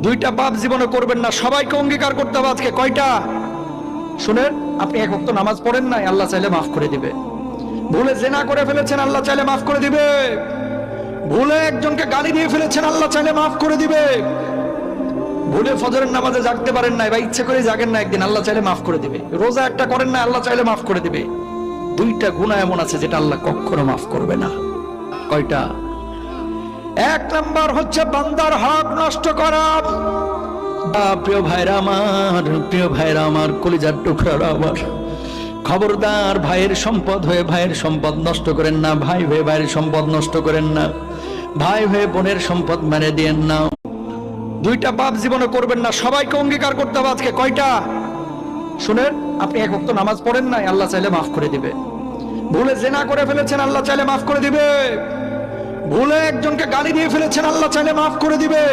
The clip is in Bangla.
দুইটা পাপ জীবনে করবেন না, সবাইকে অঙ্গীকার করতে হবে আজকে। কয়টা? শুনেন, আপনি এক ওয়াক্ত নামাজ পড়েন নাই, আল্লাহ চাইলে মাফ করে দিবে। ভুলে জিনা করে ফেলেছেন, আল্লাহ চাইলে মাফ করে দিবে। ভুলে একজনকে গালি দিয়ে ফেলেছেন, আল্লাহ চাইলে মাফ করে দিবে। ভুলে ফজরের নামাজে জাগতে পারেন নাই বা ইচ্ছে করে জাগেন না একদিন, আল্লাহ চাইলে মাফ করে দিবে। রোজা একটা করেন না, আল্লাহ চাইলে মাফ করে দিবে। দুইটা গুনাহ এমন আছে যেটা আল্লাহ কখনো মাফ করবে না। কয়টা? এক নাম্বার হচ্ছে বান্দার হক নষ্ট করা। প্রিয় ভাইরা আমার, প্রিয় ভাইরা আমার, কলিজার টুকরারা আমার, খবরদার ভাইয়ের সম্পদ হয়ে ভাইয়ের সম্পদ নষ্ট করেন না, ভাই হয়ে ভাইয়ের সম্পদ নষ্ট করেন না, ভাই হয়ে বোনের সম্পদ মেরে দিয়েন না। দুইটা পাপ জীবনে করবেন না, সবাইকে অঙ্গীকার করতে হবে আজকে। কয়টা? শুনেন, আপনি এক ওয়াক্ত নামাজ পড়েন নাই, আল্লাহ চাইলে মাফ করে দিবে। ভুলে জিনা করে ফেলেছেন, আল্লাহ চাইলে মাফ করে দিবে। ভুলে একজনকে গালি দিয়ে ফেলেছেন, আল্লাহ চাইলে মাফ করে দিবে।